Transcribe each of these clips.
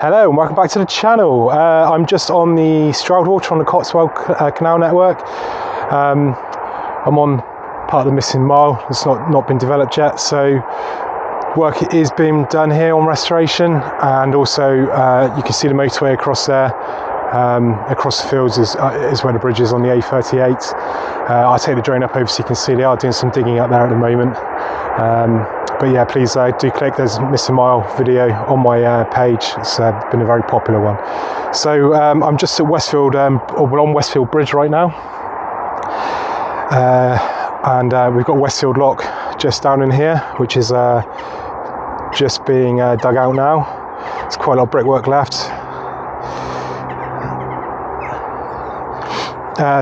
Hello and welcome back to the channel. I'm just on the Stroudwater on the Cotswold Canal network. I'm on part of the missing mile. It's not been developed yet, so work is being done here on restoration, and also you can see the motorway across there. Across the fields is where the bridge is on the A38. I'll take the drone up over so you can see they are doing some digging up there at the moment. But yeah, please do click. There's a missing mile video on my page. It's been a very popular one. So I'm just at Westfield, we're on Westfield Bridge right now, and we've got Westfield Lock just down in here, which is just being dug out now. There's quite a lot of brickwork left.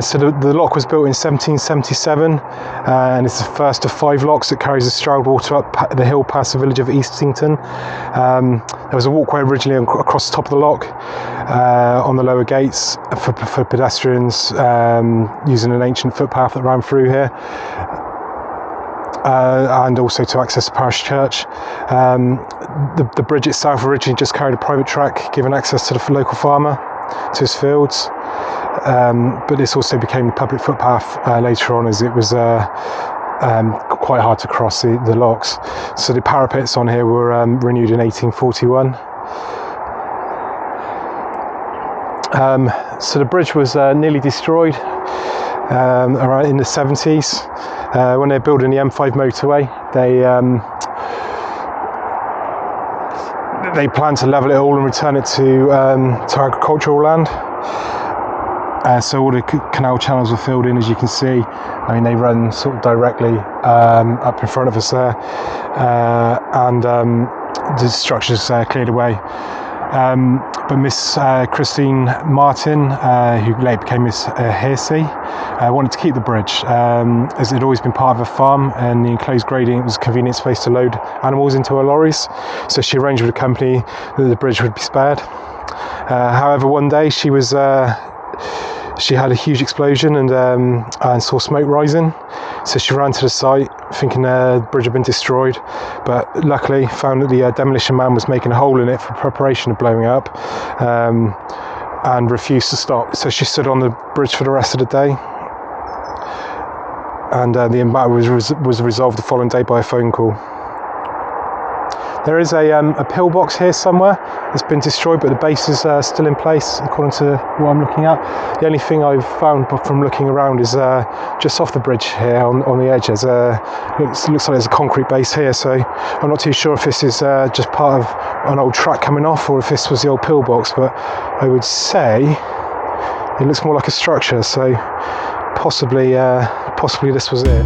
So the lock was built in 1777, and it's the first of 5 locks that carries the Stroudwater up the hill past the village of Eastington. There was a walkway originally across the top of the lock on the lower gates for pedestrians, using an ancient footpath that ran through here, and also to access the parish church. The bridge itself originally just carried a private track, giving access to the local farmer to his fields. But this also became the public footpath later on, as it was quite hard to cross the locks. So the parapets on here were renewed in 1841. So the bridge was nearly destroyed around in the 70s. When they were building the M5 motorway, they planned to level it all and return it to agricultural land. So all the canal channels were filled in, as you can see. I mean, they run sort of directly up in front of us there, and the structures cleared away. But Miss Christine Martin, who later became Miss Hearsey, wanted to keep the bridge, as it had always been part of a farm, and the enclosed grading was a convenient space to load animals into her lorries. So she arranged with the company that the bridge would be spared. However, one day she had a huge explosion and saw smoke rising. So she ran to the site thinking the bridge had been destroyed, but luckily found that the demolition man was making a hole in it for preparation of blowing it up, and refused to stop. So she stood on the bridge for the rest of the day, and the matter was resolved the following day by a phone call. There is a pillbox here somewhere. It's been destroyed, but the base is still in place, according to what I'm looking at. The only thing I've found from looking around is just off the bridge here on the edge. There's looks like there's a concrete base here, so I'm not too sure if this is just part of an old track coming off, or if this was the old pillbox. But I would say it looks more like a structure, so possibly this was it.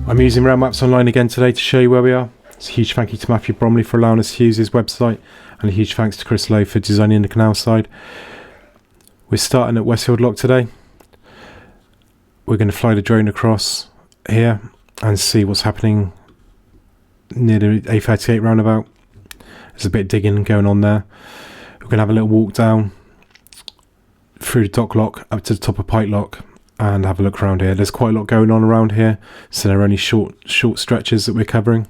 I'm using Rail Maps Online again today to show you where we are. It's a huge thank you to Matthew Bromley for allowing us to use his website, and a huge thanks to Chris Lowe for designing the canal side. We're starting at Westfield Lock today. We're going to fly the drone across here and see what's happening near the A38 roundabout. There's a bit of digging going on there. We're going to have a little walk down through the dock lock up to the top of Pike Lock and have a look around here. There's quite a lot going on around here, so there are only short stretches that we're covering.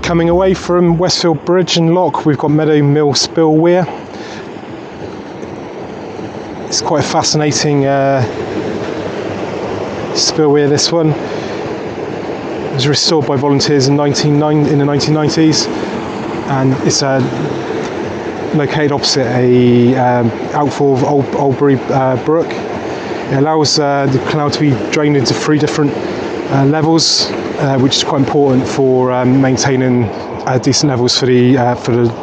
Coming away from Westfield Bridge and Lock, we've got Meadow Mill Spill Weir. It's quite a fascinating spill weir, this one. It was restored by volunteers in the 1990s, and it's located opposite a outfall of Oldbury Brook. It allows the canal to be drained into 3 different levels, which is quite important for maintaining decent levels for the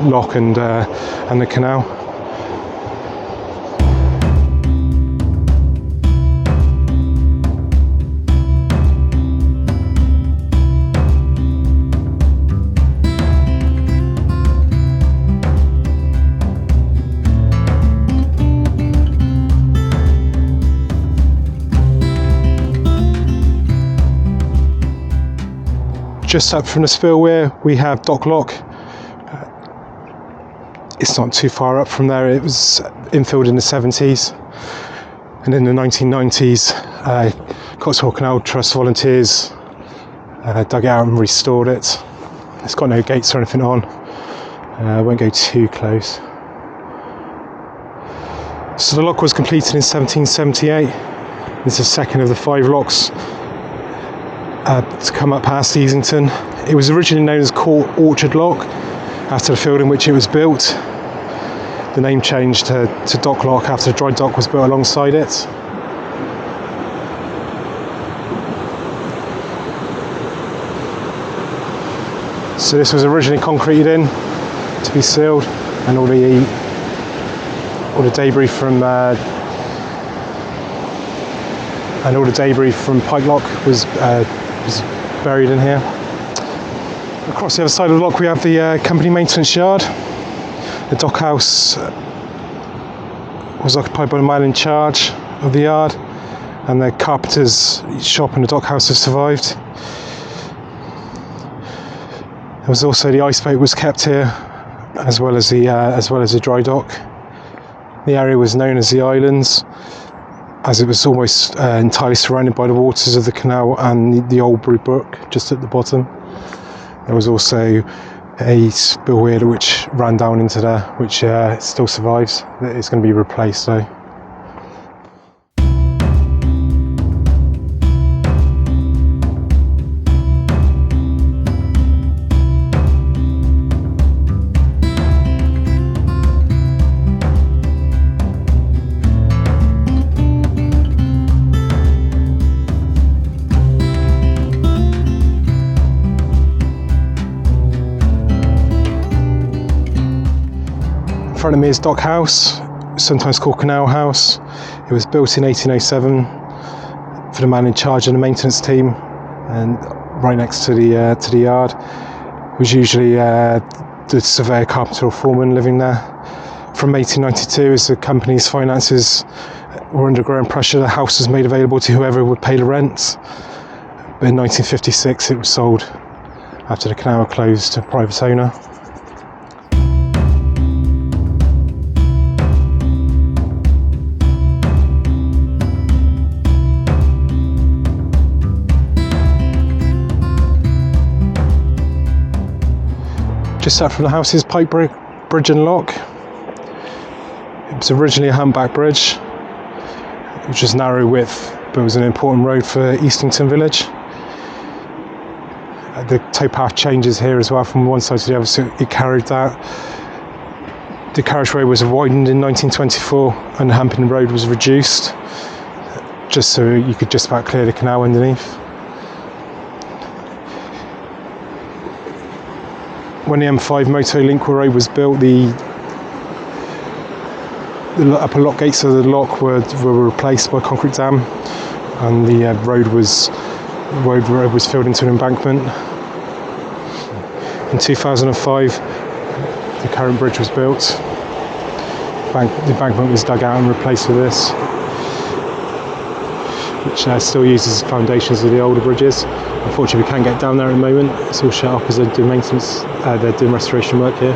lock and the canal. Just up from the spill weir, we have Dock Lock. It's not too far up from there. It was infilled in the 70s, and in the 1990s, Cotswold Canal Trust volunteers dug it out and restored it. It's got no gates or anything on. I won't go too close. So the lock was completed in 1778. It's the second of the 5 locks to come up past Easington. It was originally known as Court Orchard Lock after the field in which it was built. The name changed to Dock Lock after a dry dock was built alongside it. So this was originally concreted in to be sealed, and all the debris from Pike Lock was buried in here. Across the other side of the lock we have the company maintenance yard. The dock house was occupied by the man in charge of the yard, and the carpenter's shop and the dock house have survived. There was also the ice boat was kept here, as well as the dry dock. The area was known as the Islands, as it was almost entirely surrounded by the waters of the canal and the Oldbury Brook just at the bottom. There was also a spill weir which ran down into there, which still survives. It's going to be replaced though. In front of me is Dock House, sometimes called Canal House. It was built in 1807 for the man in charge of the maintenance team, and right next to the yard was usually the surveyor, carpenter or foreman living there. From 1892, as the company's finances were under growing pressure, the house was made available to whoever would pay the rent. But in 1956 it was sold after the canal closed to a private owner. Just up from the house is Pike Bridge and Lock. It was originally a humpback bridge, which was narrow width, but was an important road for Eastington village. The towpath changes here as well from one side to the other, so it carried that. The carriageway was widened in 1924, and the Hampton Road was reduced, just so you could just about clear the canal underneath. When the M5 motorway link road was built, the upper lock gates of the lock were replaced by a concrete dam, and the road was filled into an embankment. In 2005, the current bridge was built. The embankment was dug out and replaced with this, which still uses foundations of the older bridges. Unfortunately, we can't get down there at the moment. It's all shut off as they're doing maintenance. They're doing restoration work here.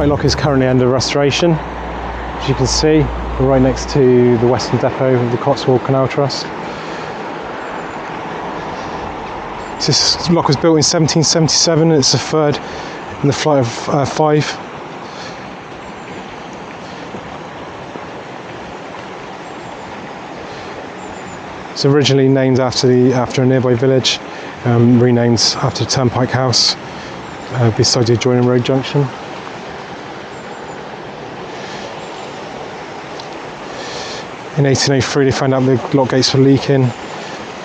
Pike Lock is currently under restoration. As you can see, we're right next to the Western Depot of the Cotswold Canal Trust. So this lock was built in 1777 and it's the third in the flight of 5. It's originally named after a nearby village, renamed after the Turnpike House, beside the adjoining road junction. In 1803 they found out the lock gates were leaking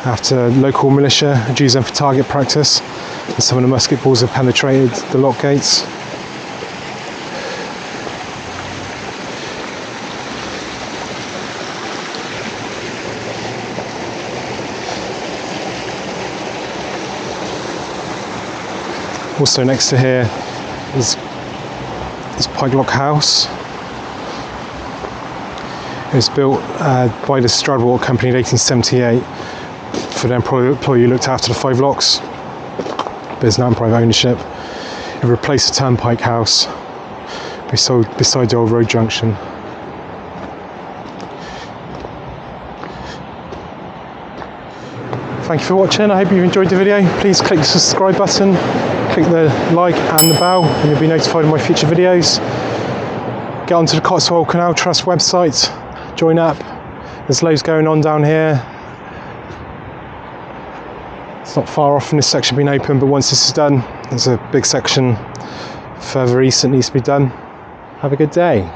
after local militia had used them for target practice, and some of the musket balls had penetrated the lock gates. Also next to here is Pike Lock House. It was built by the Stroudwater company in 1878 for the employee who looked after the 5 locks, but it's now in private ownership. It replaced the Turnpike House beside the old road junction. Thank you for watching. I hope you've enjoyed the video. Please click the subscribe button, click the like and the bell, and you'll be notified of my future videos. Get onto the Cotswold Canal Trust website, join up. There's loads going on down here. It's not far off from this section being open, but once this is done, there's a big section further east that needs to be done. Have a good day.